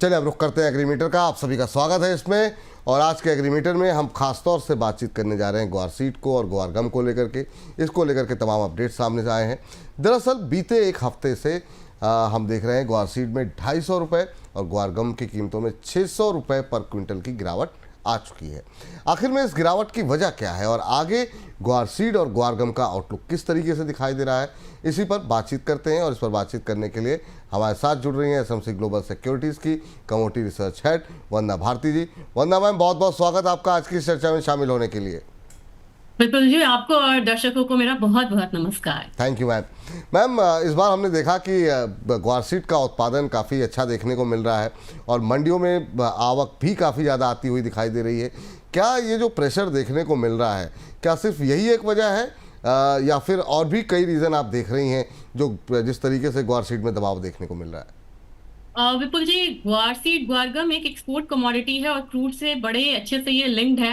चलिए अब रुख करते हैं एग्रीमीटर का। आप सभी का स्वागत है इसमें। और आज के एग्रीमीटर में हम खास तौर से बातचीत करने जा रहे हैं ग्वार सीड को और ग्वार गम को लेकर के। इसको लेकर के तमाम अपडेट सामने आए हैं। दरअसल बीते एक हफ्ते से हम देख रहे हैं ग्वार सीड में 250 रुपये और ग्वार गम की कीमतों में 600 रुपये पर क्विंटल की गिरावट आ चुकी है। आखिर में इस गिरावट की वजह क्या है और आगे ग्वार सीड और ग्वार गम का आउटलुक किस तरीके से दिखाई दे रहा है, इसी पर बातचीत करते हैं। और इस पर बातचीत करने के लिए हमारे साथ जुड़ रही हैं एसएमसी ग्लोबल सिक्योरिटीज़ की कमोडिटी रिसर्च हेड वंदना भारती जी। वंदना मैम, बहुत बहुत स्वागत आपका आज की चर्चा में शामिल होने के लिए। बिल्कुल जी, आपको और दर्शकों को मेरा बहुत बहुत नमस्कार। Thank you ma'am. मैम, इस बार हमने देखा कि ग्वार सीड का उत्पादन काफ़ी अच्छा देखने को मिल रहा है और मंडियों में आवक भी काफ़ी ज़्यादा आती हुई दिखाई दे रही है। क्या ये जो प्रेशर देखने को मिल रहा है, क्या सिर्फ यही एक वजह है या फिर और भी कई रीज़न आप देख रही हैं जो जिस तरीके से ग्वार सीड में दबाव देखने को मिल रहा है? विपुल जी, ग्वार सीड ग्वार गम एक एक्सपोर्ट कमोडिटी है और क्रूड से बड़े अच्छे से ये लिंक्ड है।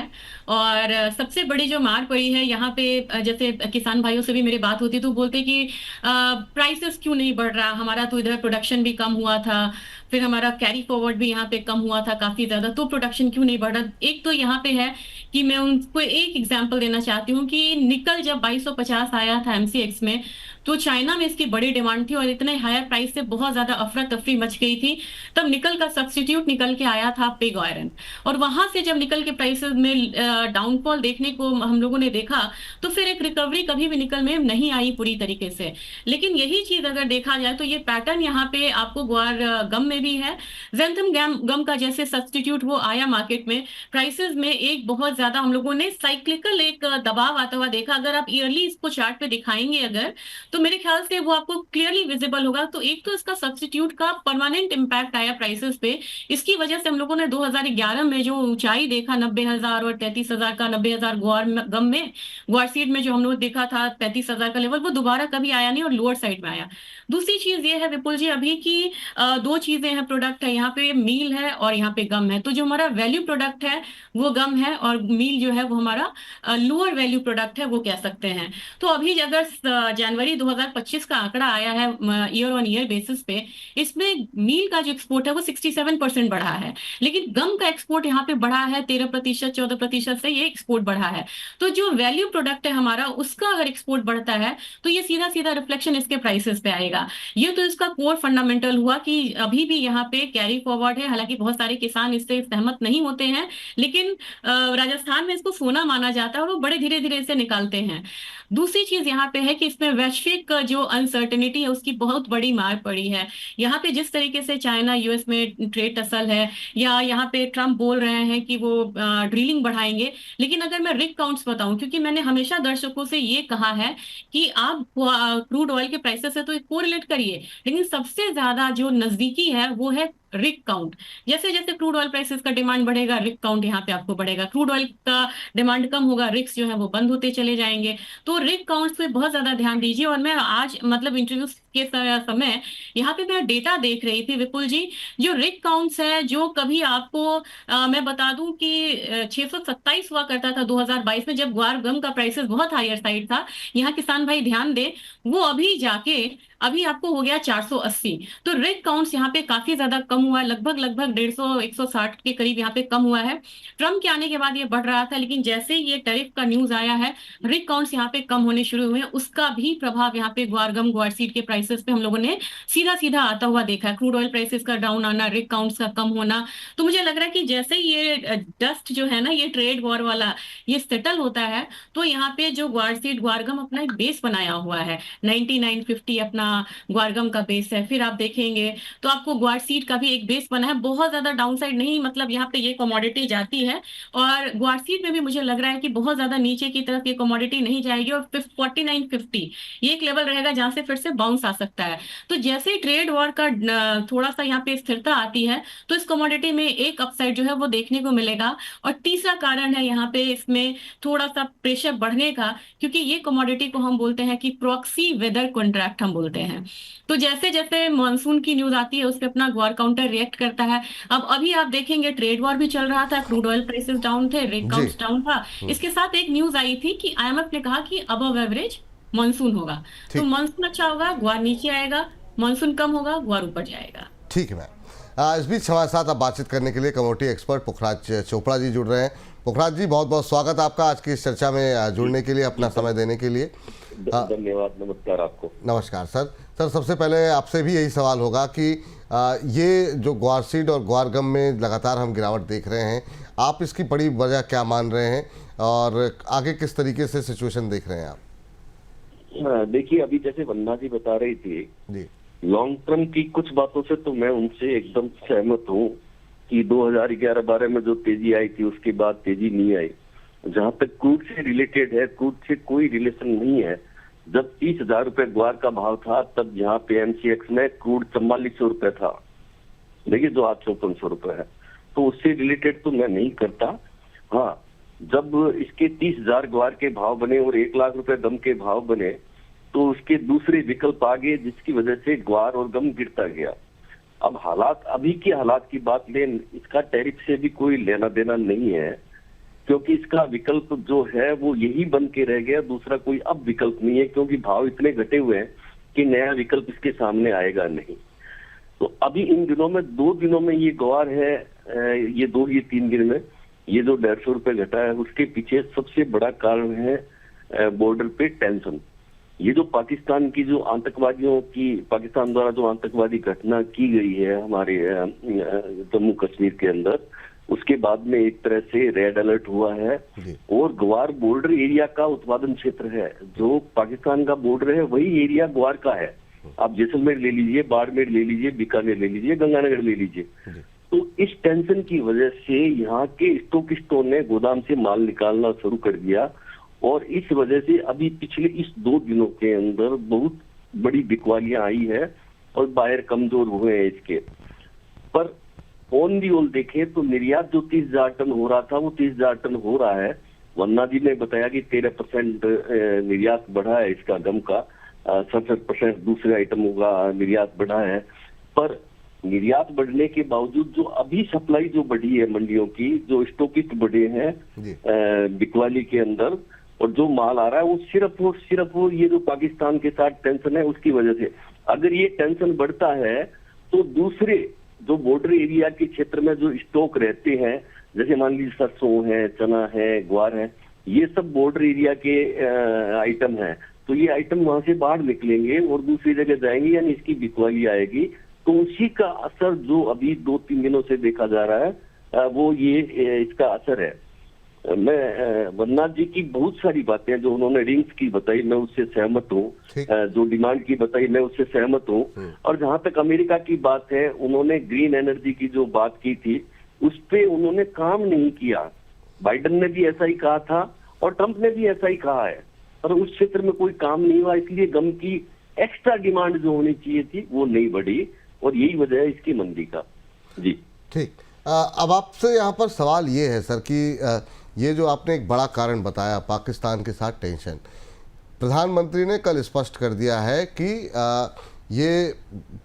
और सबसे बड़ी जो मार पड़ी है यहाँ पे, जैसे किसान भाइयों से भी मेरी बात होती तो बोलते कि प्राइसेस क्यों नहीं बढ़ रहा, हमारा तो इधर प्रोडक्शन भी कम हुआ था, फिर हमारा कैरी फॉरवर्ड भी यहाँ पे कम हुआ था काफी ज्यादा, तो प्रोडक्शन क्यों नहीं बढ़ रहा। एक तो यहाँ पे है कि मैं उनको एक एग्जाम्पल देना चाहती हूँ कि निकल जब 2250 आया था एमसीएक्स में, तो चाइना में इसकी बड़ी डिमांड थी और इतने हायर प्राइस से बहुत ज्यादा अफरा तफरी मच गई थी। तब निकल का सब्स्टिट्यूट निकल के आया था पिग आयरन, और वहां से जब निकल के प्राइसेस में डाउनफॉल देखने को हम लोगों ने देखा, तो फिर एक रिकवरी कभी भी निकल में नहीं आई पूरी तरीके से। लेकिन यही चीज अगर देखा जाए तो ये पैटर्न यहाँ पे आपको ग्वार गम में भी है। ज़ेंथम गम का जैसे सब्स्टिट्यूट वो आया मार्केट में, प्राइसेस में एक बहुत ज्यादा हम लोगों ने साइक्लिकल एक दबाव आता हुआ देखा। अगर आप ईयरली इसको चार्ट पे दिखाएंगे अगर, तो मेरे ख्याल से वो आपको क्लियरली विजिबल होगा। तो एक तो इसका सब्स्टिट्यूट का परमानेंट इंपैक्ट आया प्राइसेस पे। इसकी वजह से हम लोगों ने 2011 में जो ऊंचाई देखा 90,000 और 33,000 का, 90,000 ग्वार गम में, ग्वार सीड में जो हम लोग देखा था 35,000 का लेवल, वो दोबारा कभी आया नहीं और लोअर साइड में आया। दूसरी चीज ये है विपुल जी अभी की, दो चीजें हैं, प्रोडक्ट है यहाँ पे, मील है और यहाँ पे गम है। तो जो हमारा वैल्यू प्रोडक्ट है वो गम है और मील जो है वो हमारा लोअर वैल्यू प्रोडक्ट है, वो कह सकते हैं। तो अभी अगर जनवरी 2025 का आंकड़ा आया है ईयर ऑन ईयर बेसिस पे, इसमें मील का जो एक्सपोर्ट है वो 67% बढ़ा है, लेकिन गम का एक्सपोर्ट यहाँ पे बढ़ा है 13%, 14% से ये एक्सपोर्ट बढ़ा है। तो जो वैल्यू प्रोडक्ट है हमारा, उसका अगर एक्सपोर्ट बढ़ता है तो ये सीधा सीधा रिफ्लेक्शन इसके प्राइसेस पे आएगा। ये तो इसका कोर फंडामेंटल हुआ कि अभी भी यहाँ पे कैरी फॉरवर्ड है। हालांकि बहुत सारे किसान इससे सहमत नहीं होते हैं, लेकिन राजस्थान में इसको सोना माना जाता है और वो बड़े धीरे धीरे इसे निकालते हैं। दूसरी चीज यहाँ पे है कि इसमें वैश्विक जो अनसर्टेनिटी है उसकी बहुत बड़ी मार पड़ी है। यहाँ पे जिस तरीके से चाइना यूएस में ट्रेड टसल है, या यहाँ पे ट्रम्प बोल रहे हैं कि वो ड्रिलिंग बढ़ाएंगे, लेकिन अगर मैं रिग काउंट्स बताऊं, क्योंकि मैंने हमेशा दर्शकों से ये कहा है कि आप क्रूड ऑयल के प्राइसेस से तो कोरिलेट करिए, लेकिन सबसे ज्यादा जो नजदीकी है वो है रिग काउंट। जैसे जैसे क्रूड ऑयल प्राइसेस का डिमांड बढ़ेगा, रिग काउंट यहाँ पे आपको बढ़ेगा। क्रूड ऑयल का डिमांड कम होगा, रिग्स जो है वो बंद होते चले जाएंगे। तो रिग काउंट्स पे बहुत ज्यादा ध्यान दीजिए। और मैं आज मतलब इंटरव्यू के समय यहाँ पे मैं डेटा देख रही थी विपुल जी, जो रिग काउंट्स है, जो कभी आपको मैं बता दूं कि 627 हुआ करता था 2022 में, जब ग्वार गम का प्राइसेस बहुत हायर साइड था। यहाँ किसान भाई ध्यान दे, वो अभी जाके अभी आपको हो गया 480। तो रिग काउंट्स यहाँ पे काफी ज्यादा कम हुआ है, लगभग लगभग 150 160 के करीब यहाँ पे कम हुआ है। ट्रम्प के आने के बाद ये बढ़ रहा था, लेकिन जैसे ये टैरिफ का न्यूज आया है, रिग काउंट्स यहाँ पे कम होने शुरू हुए हैं। उसका भी प्रभाव यहाँ पे ग्वार गम ग्वार सीड के प्राइसेस पे हम लोगों ने सीधा सीधा आता हुआ देखा है। क्रूड ऑयल प्राइसेस का डाउन आना, रिग काउंट्स का कम होना। तो मुझे लग रहा है कि जैसे ये डस्ट जो है ना, ये ट्रेड वॉर वाला, ये सेटल होता है, तो यहाँ पे जो ग्वार सीड ग्वार गम अपना एक बेस बनाया हुआ है, 9950 अपना ग्वारगम का बेस है। फिर आप देखेंगे तो आपको ग्वार सीड का भी एक बेस बना है, बहुत ज्यादा डाउनसाइड नहीं, मतलब यहाँ पे ये कमोडिटी जाती है। और ग्वार सीड में भी मुझे लग रहा है कि बहुत ज्यादा नीचे की तरफ ये कमोडिटी नहीं जाएगी, और 4950 ये एक लेवल रहेगा जहां से फिर से बाउंस आ सकता है। तो जैसे ट्रेड वॉर का थोड़ा सा यहाँ पे स्थिरता आती है, तो इस कमोडिटी में एक अपसाइड जो है वो देखने को मिलेगा। और तीसरा कारण है यहाँ पे इसमें थोड़ा सा प्रेशर बढ़ने का, क्योंकि ये कमोडिटी को हम बोलते हैं कि प्रॉक्सी वेदर कॉन्ट्रैक्ट हम बोलते हैं। तो जैसे जैसे मॉनसून की न्यूज आती है उस पर अपना ग्वार काउंटर रिएक्ट करता है। अब अभी आप देखेंगे ट्रेड वॉर भी चल रहा था, क्रूड ऑयल प्राइसेस डाउन थे, रेट जी। काउंट्स डाउन था। इसके साथ एक न्यूज आई थी कि आईएमएफ ने कहा कि अबव एवरेज मॉनसून होगा। तो ठीक मॉनसून अच्छा होगा, ग्वार नीचे आएगा, मॉनसून कम होगा, ग्वार ऊपर जाएगा। ठीक है मैम। इस बीच हमारे साथ अब बातचीत करने के लिए कमोडिटी एक्सपर्ट पुखराज चोपड़ा जी जुड़ रहे हैं। पुखराज जी, बहुत बहुत स्वागत आपका आज की इस चर्चा में जुड़ने के लिए, अपना समय देने के लिए। धन्यवाद। नमस्कार आपको। नमस्कार सर। सबसे पहले आपसे भी यही सवाल होगा कि ये जो ग्वार सीड और ग्वार गम में लगातार हम गिरावट देख रहे हैं, आप इसकी बड़ी वजह क्या मान रहे हैं और आगे किस तरीके से सिचुएशन देख रहे हैं आप? देखिए, अभी जैसे वंदना जी बता रही थी जी, लॉन्ग टर्म की कुछ बातों से तो मैं उनसे एकदम सहमत हूँ कि 2011-12 में जो तेजी आई थी उसके बाद तेजी नहीं आई। जहां तक क्रूड से रिलेटेड है, क्रूड से कोई रिलेशन नहीं है। जब 30,000 रुपए ग्वार का भाव था तब यहाँ पे MCX में क्रूड 4400 रुपए था, देखिए जो आज 5400 रुपए है। तो उससे रिलेटेड तो मैं नहीं करता। हाँ, जब इसके 30,000 ग्वार के भाव बने और 1 लाख रुपए गम के भाव बने तो उसके दूसरे विकल्प आ गए, जिसकी वजह से ग्वार और गम गिरता गया। अब हालात, अभी के हालात की बात लें, इसका टैरिफ से भी कोई लेना देना नहीं है, क्योंकि इसका विकल्प जो है वो यही बन के रह गया, दूसरा कोई अब विकल्प नहीं है, क्योंकि भाव इतने घटे हुए हैं कि नया विकल्प इसके सामने आएगा नहीं। तो अभी इन दिनों में 2 दिनों में ये ग्वार है, ये 3 दिन में ये जो 150 रुपए घटा है, उसके पीछे सबसे बड़ा कारण है बॉर्डर पे टेंशन। ये जो पाकिस्तान की जो आतंकवादियों की, पाकिस्तान द्वारा जो आतंकवादी घटना की गई है हमारे जम्मू कश्मीर के अंदर, उसके बाद में एक तरह से रेड अलर्ट हुआ है। और ग्वार बॉर्डर एरिया का उत्पादन क्षेत्र है, जो पाकिस्तान का बॉर्डर है वही एरिया ग्वार का है। आप जैसलमेर ले लीजिए, बाड़मेर ले लीजिए, बीकानेर ले लीजिए, गंगानगर ले लीजिए। तो इस टेंशन की वजह से यहाँ के स्टॉकिस्टों ने गोदाम से माल निकालना शुरू कर दिया, और इस वजह से अभी पिछले इस 2 दिनों के अंदर बहुत बड़ी बिकवालियां आई है और बायर कमजोर हुए हैं इसके। पर ऑन दी होल देखें तो निर्यात जो 30,000 टन हो रहा था वो 30,000 टन हो रहा है। वन्ना जी ने बताया कि 13% निर्यात बढ़ा है इसका, गम का 67% दूसरे आइटमों का निर्यात बढ़ा है। पर निर्यात बढ़ने के बावजूद जो अभी सप्लाई जो बढ़ी है मंडियों की, जो स्टॉकिस्ट बढ़े हैं बिकवाली के अंदर, और जो माल आ रहा है वो सिर्फ और ये जो पाकिस्तान के साथ टेंशन है उसकी वजह से। अगर ये टेंशन बढ़ता है तो दूसरे जो बॉर्डर एरिया के क्षेत्र में जो स्टॉक रहते हैं, जैसे मान लीजिए सरसों है, चना है, ग्वार है, ये सब बॉर्डर एरिया के आइटम है, तो ये आइटम वहां से बाहर निकलेंगे और दूसरी जगह जाएंगे, यानी इसकी बिकवाली आएगी। तो उसी का असर जो अभी 2-3 दिनों से देखा जा रहा है, वो ये इसका असर है। मैं वन्ना जी की बहुत सारी बातें जो उन्होंने रिंग्स की बताई, मैं उससे सहमत हूँ। जो डिमांड की बताई, मैं उससे सहमत हूँ। और जहां तक अमेरिका की बात है, उन्होंने ग्रीन एनर्जी की जो बात की थी उस पे उन्होंने काम नहीं किया। बाइडेन ने भी ऐसा ही कहा था और ट्रंप ने भी ऐसा ही कहा है, पर उस क्षेत्र में कोई काम नहीं हुआ, इसलिए गम की एक्स्ट्रा डिमांड जो होनी चाहिए थी वो नहीं बढ़ी, और यही वजह है इसकी मंदी का। जी ठीक। अब आपसे यहाँ पर सवाल ये है सर कि ये जो आपने एक बड़ा कारण बताया, पाकिस्तान के साथ टेंशन, प्रधानमंत्री ने कल स्पष्ट कर दिया है कि ये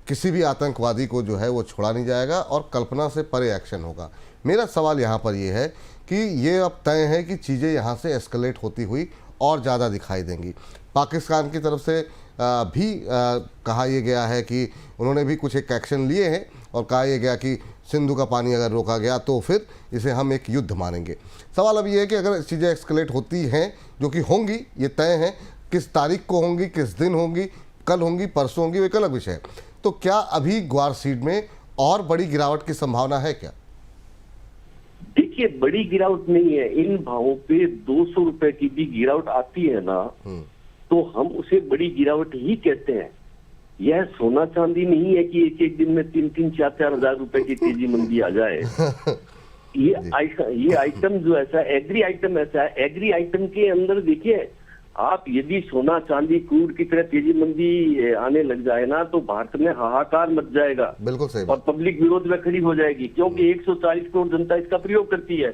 किसी भी आतंकवादी को जो है वो छोड़ा नहीं जाएगा और कल्पना से परे एक्शन होगा। मेरा सवाल यहाँ पर ये है कि ये अब तय है कि चीज़ें यहाँ से एस्केलेट होती हुई और ज़्यादा दिखाई देंगी। पाकिस्तान की तरफ से भी कहा यह गया है कि उन्होंने भी कुछ एक एक्शन लिए हैं और कहा यह गया कि सिंधु का पानी अगर रोका गया तो फिर इसे हम एक युद्ध मानेंगे। सवाल अब ये है कि अगर चीज़ें एक्सकलेट होती हैं, जो कि होंगी, ये तय है, किस तारीख को होंगी, किस दिन होंगी, कल होंगी, परसों होंगी, वो एक अलग विषय है। तो क्या अभी ग्वार सीड में और बड़ी गिरावट की संभावना है क्या? देखिए, बड़ी गिरावट नहीं है। इन भावों पे 200 रुपए की भी गिरावट आती है ना, तो हम उसे बड़ी गिरावट ही कहते हैं। यह सोना चांदी नहीं है कि एक दिन में 3-3, 4-4 हजार रुपए की तेजी मंदी आ जाए। ये आइटम जो ऐसा, एग्री आइटम ऐसा है, एग्री आइटम के अंदर देखिए, आप यदि सोना चांदी क्रूड की तरह तेजी मंदी आने लग जाए ना, तो भारत में हाहाकार मच जाएगा। बिल्कुल सही। और पब्लिक विरोध में खड़ी हो जाएगी, क्योंकि 140 करोड़ जनता इसका प्रयोग करती है।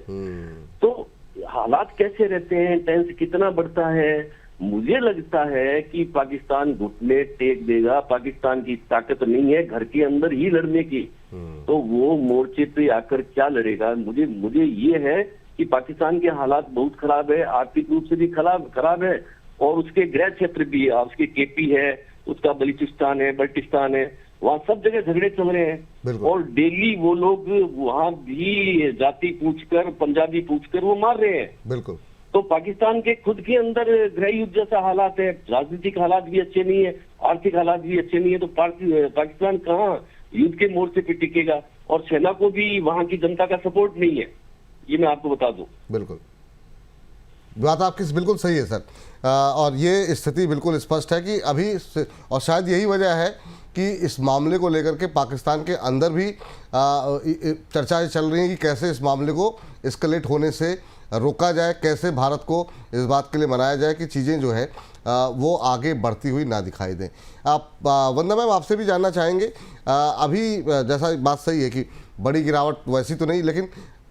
तो हालात कैसे रहते हैं, टेंस कितना बढ़ता है, मुझे लगता है कि पाकिस्तान घुटने टेक देगा। पाकिस्तान की ताकत नहीं है घर के अंदर ही लड़ने की, तो वो मोर्चे पे आकर क्या लड़ेगा। मुझे ये है कि पाकिस्तान के हालात बहुत खराब है, आर्थिक रूप से भी खराब है, और उसके गृह क्षेत्र भी है, उसके केपी है, उसका बलूचिस्तान है, बल्टिस्तान है, वहाँ सब जगह झगड़े चल रहे हैं। बिल्कुल। और डेली वो लोग वहाँ भी जाति पूछकर, पंजाबी पूछकर वो मार रहे हैं। बिल्कुल। तो पाकिस्तान के खुद के अंदर गृह युद्ध जैसा हालात है, राजनीतिक हालात भी अच्छे नहीं है, आर्थिक हालात भी अच्छे नहीं है, तो पाकिस्तान कहाँ युद्ध के मोर्चे पे टिकेगा? और सेना को भी वहाँ की जनता का सपोर्ट नहीं है, ये मैं आपको बता दूं। बिल्कुल, बात आपकी बिल्कुल सही है सर। और ये स्थिति बिल्कुल स्पष्ट है कि अभी और शायद यही वजह है कि इस मामले को लेकर के पाकिस्तान के अंदर भी चर्चाएं चल रही हैं कि कैसे इस मामले को एस्केलेट होने से रोका जाए, कैसे भारत को इस बात के लिए मनाया जाए कि चीज़ें जो है वो आगे बढ़ती हुई ना दिखाई दें। आप वंदना मैम, आपसे भी जानना चाहेंगे, अभी जैसा बात सही है कि बड़ी गिरावट वैसी तो नहीं, लेकिन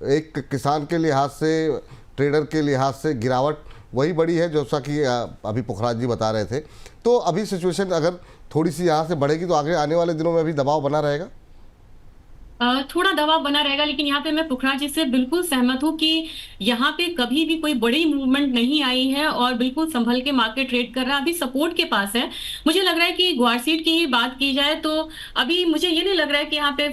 एक किसान के लिहाज से, ट्रेडर के लिहाज से गिरावट वही बड़ी है जैसा कि अभी पुखराज जी बता रहे थे। तो अभी सिचुएशन अगर थोड़ी सी यहाँ से बढ़ेगी तो आगे आने वाले दिनों में अभी दबाव बना रहेगा? थोड़ा दबाव बना रहेगा, लेकिन यहाँ पे मैं पुखराज जी से बिल्कुल सहमत हूँ कि यहाँ पे कभी भी कोई बड़ी मूवमेंट नहीं आई है और बिल्कुल संभल के मार्केट ट्रेड कर रहा है, अभी सपोर्ट के पास है। मुझे लग रहा है कि ग्वारसीड की ही बात की जाए तो अभी मुझे ये नहीं लग रहा है कि यहाँ पे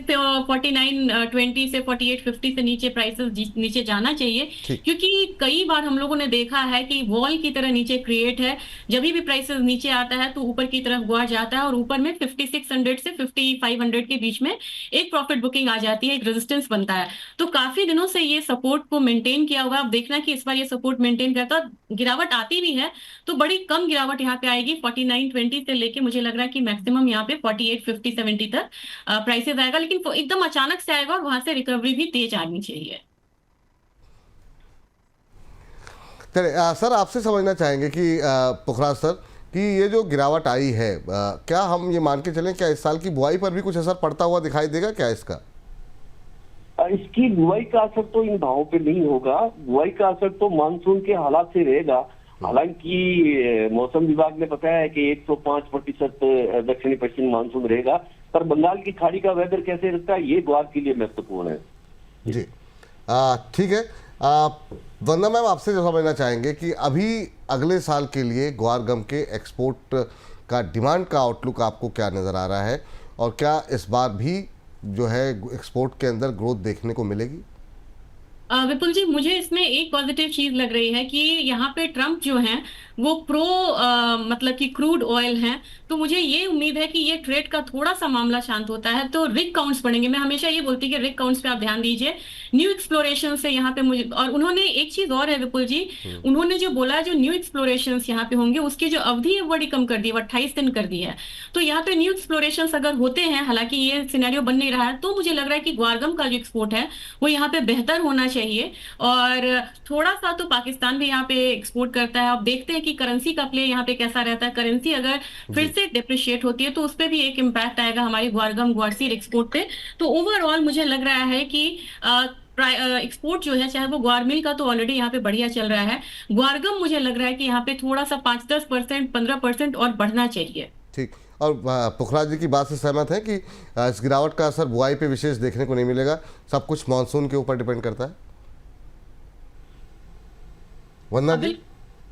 49.20 से 48.50 से नीचे प्राइसेस नीचे जाना चाहिए, क्योंकि कई बार हम लोगों ने देखा है कि वॉल की तरह नीचे क्रिएट है। जब भी प्राइसेस नीचे आता है तो ऊपर की तरफ गुआर जाता है और ऊपर में 5600 से 5500 के बीच में एक प्रॉफिट बुकिंग आ जाती है, एक रेजिस्टेंस बनता है। तो काफी दिनों से ये सपोर्ट को मेंटेन किया हुआ, आप देखना कि इस बार ये सपोर्ट मेंटेन करता, गिरावट आती भी है तो बड़ी कम गिरावट यहाँ पे आएगी। 49.20 से लेके मुझे लग रहा है कि मैक्सिमम यहाँ पे 48.50-70 तक प्राइसेस आएगा, लेकिन एकदम अचानक से आएगा और वहां से रिकवरी भी तेज आनी चाहिए। चलिए सर, आपसे समझना चाहेंगे कि पुखराज सर, कि ये जो गिरावट आई है, क्या हम ये मान के चलें क्या इस साल की बुआई पर भी कुछ असर पड़ता हुआ दिखाई देगा क्या इसका? इसकी बुआई का असर तो इन भावों पे नहीं होगा। बुआई का असर तो मानसून के हालात से रहेगा। हालांकि मौसम विभाग ने बताया है कि 105% दक्षिणी पश्चिम मानसून रहेगा, पर बंगाल की खाड़ी का वेदर कैसे रहता है ये ग्वार के लिए महत्वपूर्ण है। जी ठीक है। वंदना मैम, आपसे जो समझना चाहेंगे कि अभी अगले साल के लिए ग्वार गम के एक्सपोर्ट का डिमांड का आउटलुक आपको क्या नज़र आ रहा है, और क्या इस बार भी जो है एक्सपोर्ट के अंदर ग्रोथ देखने को मिलेगी? विपुल जी, मुझे इसमें एक पॉजिटिव चीज लग रही है कि यहाँ पे ट्रम्प जो हैं वो प्रो मतलब कि क्रूड ऑयल हैं, तो मुझे ये उम्मीद है कि ये ट्रेड का थोड़ा सा मामला शांत होता है तो रिग काउंट्स बढ़ेंगे। मैं हमेशा ये बोलती कि रिग काउंट्स पे आप ध्यान दीजिए, न्यू एक्सप्लोरेशन से यहाँ पे मुझे, और उन्होंने एक चीज और है विपुल जी, उन्होंने जो बोला जो न्यू एक्सप्लोरेशन यहाँ पे होंगे उसकी जो अवधि है बड़ी कम कर दी, 28 दिन कर दी है। तो यहाँ पे न्यू एक्सप्लोरेशन अगर होते हैं, हालांकि ये सिनेरियो बन नहीं रहा है, तो मुझे लग रहा है कि ग्वारगम का जो एक्सपोर्ट है वो यहाँ पे बेहतर होना चाहिए। और थोड़ा सा तो पाकिस्तान भी यहाँ पे एक्सपोर्ट करता है। अब देखते हैं कि करेंसी का प्ले यहाँ पे कैसा रहता है। करेंसी अगर फिर से डिप्रिशिएट होती है तो उस पर भी एक इम्पैक्ट आएगा हमारी ग्वारगम ग्वारसीड एक्सपोर्ट पे। तो ओवरऑल मुझे लग रहा है कि एक्सपोर्ट जो है, चाहे वो ग्वारमिल का तो ऑलरेडी यहाँ पे बढ़िया चल रहा है, ग्वारगम मुझे लग रहा है कि यहाँ पे थोड़ा सा 5-10%, 15% और बढ़ना चाहिए। ठीक। और पुखराज जी की बात से सहमत है कि इस गिरावट का असर बुआई पे विशेष देखने को नहीं मिलेगा, सब कुछ मानसून के ऊपर डिपेंड करता है? वंदना जी?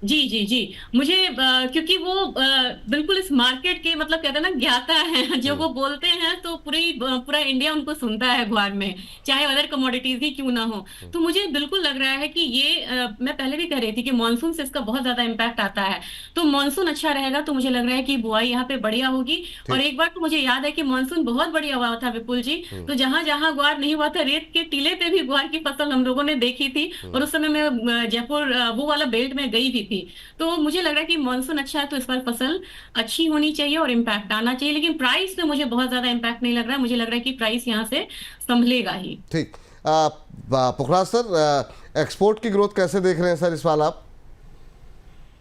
जी जी जी, मुझे क्योंकि वो बिल्कुल इस मार्केट के मतलब कहते हैं ना ज्ञाता है, जो वो बोलते हैं तो पूरा इंडिया उनको सुनता है ग्वार में, चाहे अदर कमोडिटीज ही क्यों ना हो। तो मुझे बिल्कुल लग रहा है कि ये मैं पहले भी कह रही थी कि मानसून से इसका बहुत ज्यादा इम्पैक्ट आता है। तो मानसून अच्छा रहेगा तो मुझे लग रहा है कि बुआई यहाँ पे बढ़िया होगी। और एक बार तो मुझे याद है कि मानसून बहुत बढ़िया हुआ था विपुल जी, तो जहां जहां ग्वार नहीं हुआ था, रेत के टीले पे भी ग्वार की फसल हम लोगों ने देखी थी, और उस समय मैं जयपुर वो वाला बेल्ट में गई भी थी। तो मुझे लग रहा है कि मानसून अच्छा है तो इस बार फसल अच्छी होनी चाहिए और इम्पैक्ट आना चाहिए, लेकिन प्राइस में मुझे बहुत ज्यादा इम्पैक्ट नहीं लग रहा है। मुझे लग रहा है कि प्राइस यहाँ से संभलेगा ही। ठीक। पुखराज सर, एक्सपोर्ट की ग्रोथ कैसे देख रहे हैं सर इस साल आप?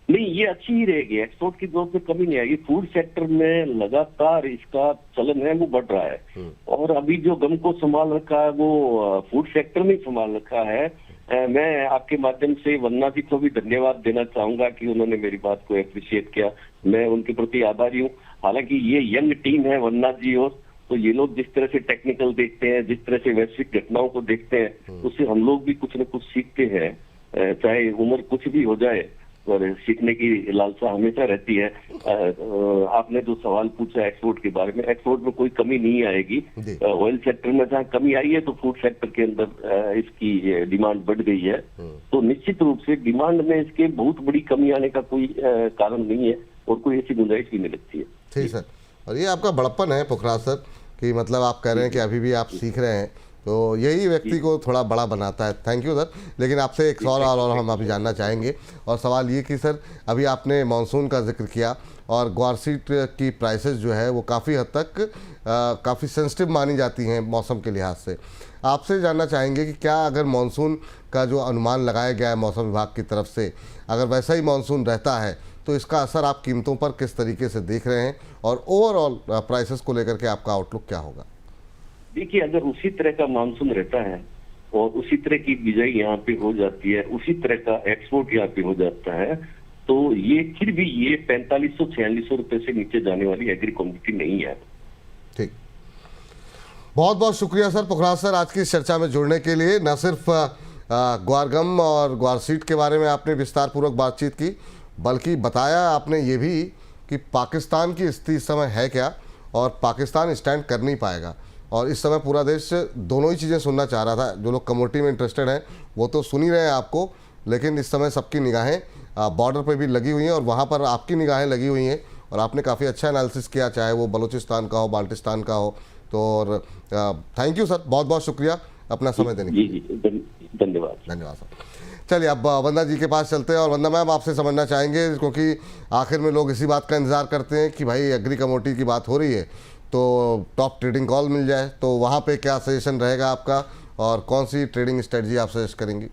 नहीं, ये अच्छी ही रहेगी, एक्सपोर्ट की ग्रोथ में कमी नहीं आएगी। फूड सेक्टर में लगातार इसका चलन है वो बढ़ रहा है, और अभी जो गम को संभाल रखा है वो फूड सेक्टर में संभाल रखा है। मैं आपके माध्यम से वंदना जी को भी धन्यवाद देना चाहूंगा कि उन्होंने मेरी बात को अप्रिशिएट किया। मैं उनके प्रति आभारी हूँ। हालांकि ये यंग टीम है वंदना जी, और तो ये लोग जिस तरह से टेक्निकल देखते हैं, जिस तरह से वैश्विक घटनाओं को देखते हैं, उससे हम लोग भी कुछ न कुछ सीखते हैं, चाहे उम्र कुछ भी हो जाए। और सीखने की लालसा हमेशा रहती है। आपने जो सवाल पूछा एक्सपोर्ट के बारे में, एक्सपोर्ट में कोई कमी नहीं आएगी। जी। ऑयल सेक्टर में जहाँ कमी आई है तो फूड सेक्टर के अंदर इसकी डिमांड बढ़ गई है। तो निश्चित रूप से डिमांड में इसके बहुत बड़ी कमी आने का कोई कारण नहीं है और कोई ऐसी गुंजाइश भी नहीं लगती है। ठीक सर, और ये आपका बड़प्पन है पुखराज सर कि मतलब आप कह रहे हैं कि अभी भी आप सीख रहे हैं, तो यही व्यक्ति को थोड़ा बड़ा बनाता है। Thank you sir. लेकिन आपसे एक सवाल और हम अभी जानना चाहेंगे, और सवाल ये कि सर अभी आपने मानसून का जिक्र किया और ग्वार सीड की प्राइसेस जो है वो काफ़ी हद तक काफ़ी सेंसिटिव मानी जाती हैं मौसम के लिहाज से। आपसे जानना चाहेंगे कि क्या अगर मानसून का जो अनुमान लगाया गया है मौसम विभाग की तरफ से, अगर वैसा ही मानसून रहता है तो इसका असर आप कीमतों पर किस तरीके से देख रहे हैं, और ओवरऑल प्राइसेस को लेकर के आपका आउटलुक क्या होगा? देखिए, अगर उसी तरह का मानसून रहता है और उसी तरह की बिजाई यहाँ पे हो जाती है, उसी तरह का एक्सपोर्ट यहाँ पे हो जाता है, तो ये फिर भी ये 4500-4600 रुपए से नीचे जाने वाली एग्री कमोडिटी नहीं है। ठीक, बहुत बहुत शुक्रिया सर पुखराज सर आज की इस चर्चा में जुड़ने के लिए। न सिर्फ ग्वार गम और ग्वार सीड के बारे में आपने विस्तार पूर्वक बातचीत की, बल्कि बताया आपने ये भी कि पाकिस्तान की स्थिति इस समय है क्या और पाकिस्तान स्टैंड कर नहीं पाएगा। और इस समय पूरा देश दोनों ही चीज़ें सुनना चाह रहा था। जो लोग कमोडिटी में इंटरेस्टेड हैं वो तो सुन ही रहे हैं आपको, लेकिन इस समय सबकी निगाहें बॉर्डर पर भी लगी हुई हैं और वहाँ पर आपकी निगाहें लगी हुई हैं, और आपने काफ़ी अच्छा एनालिसिस किया, चाहे वो बलूचिस्तान का हो, बाल्टिस्तान का हो। तो और थैंक यू सर, बहुत बहुत शुक्रिया अपना समय देने के लिए। जी, धन्यवाद। धन्यवाद सर। चलिए अब वंदना जी के पास चलते हैं, और वंदना मैम आपसे समझना चाहेंगे, क्योंकि आखिर में लोग इसी बात का इंतजार करते हैं कि भाई एग्री कमोडिटी की बात हो रही है तो टॉप ट्रेडिंग कॉल मिल जाए, तो वहाँ पे क्या सजेशन रहेगा आपका और कौन सी ट्रेडिंग स्ट्रेटजी आप सजेस्ट करेंगी?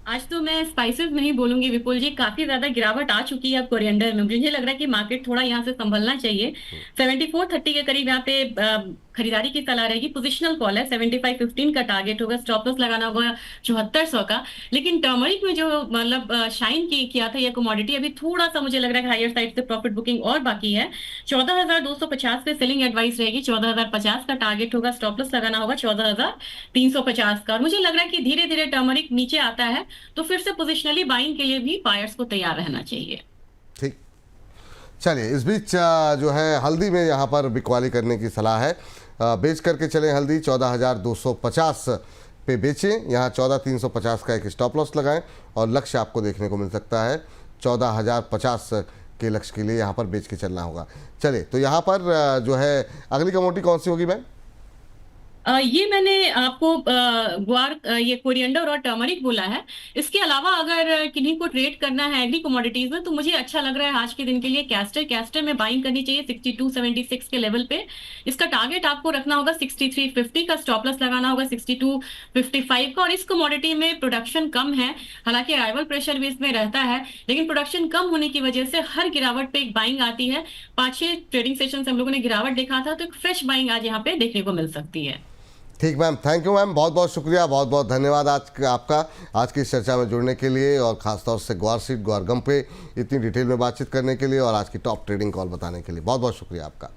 आज तो मैं स्पाइसेस नहीं बोलूंगी विपुल जी, काफी ज्यादा गिरावट आ चुकी है अब कोरिएंडर में। मुझे लग रहा है कि मार्केट थोड़ा यहाँ से संभलना चाहिए। 7430 के करीब यहाँ पे खरीदारी की सलाह रहेगी। पोजिशनल कॉल है, 7515 का टारगेट होगा, स्टॉप लॉस लगाना होगा 7400 का। लेकिन टर्मरिक में जो मतलब शाइन किया था ये कमोडिटी, अभी थोड़ा सा मुझे लग रहा है कि हायर साइड से प्रॉफिट बुकिंग और बाकी है। 14250 पे सेलिंग एडवाइस रहेगी, 14050 का टारगेट होगा, स्टॉप लॉस लगाना होगा 14350 का। और मुझे लग रहा है कि धीरे धीरे टर्मरिक नीचे आता है तो फिर से पोजिशनली बाइंग के लिए भी बायर्स को तैयार रहना चाहिए। ठीक, चलिए इस बीच जो है हल्दी में यहाँ पर बिकवाली करने की सलाह है। बेच करके चलें हल्दी 14250 पे बेचें, यहाँ 14350 का एक स्टॉप लॉस लगाएं और लक्ष्य आपको देखने को मिल सकता है 14050 के लक्ष्य के लिए यहाँ पर बेच के चलना होगा। चलिए, तो यहाँ पर जो है अगली कमोडिटी कौन सी होगी मैम? ये मैंने आपको ग्वार ये कोरिएंडर और टर्मरिक बोला है। इसके अलावा अगर किन्हीं को ट्रेड करना है एग्री कमोडिटीज में तो मुझे अच्छा लग रहा है आज के दिन के लिए कैस्टर में बाइंग करनी चाहिए 6276 के लेवल पे। इसका टारगेट आपको रखना होगा 6350 का, स्टॉप लॉस लगाना होगा 6255 का। और इस कमोडिटी में प्रोडक्शन कम है, हालांकि अराइवल प्रेशर भी इसमें रहता है, लेकिन प्रोडक्शन कम होने की वजह से हर गिरावट पे एक बाइंग आती है। 5-6 ट्रेडिंग सेशन से हम लोगों ने गिरावट देखा था, तो एक फ्रेश बाइंग आज यहाँ पे देखने को मिल सकती है। ठीक मैम, थैंक यू मैम, बहुत बहुत शुक्रिया, बहुत बहुत धन्यवाद आपका आज की इस चर्चा में जुड़ने के लिए, और खासतौर से ग्वार सीड ग्वार गम पे इतनी डिटेल में बातचीत करने के लिए और आज की टॉप ट्रेडिंग कॉल बताने के लिए बहुत बहुत शुक्रिया आपका।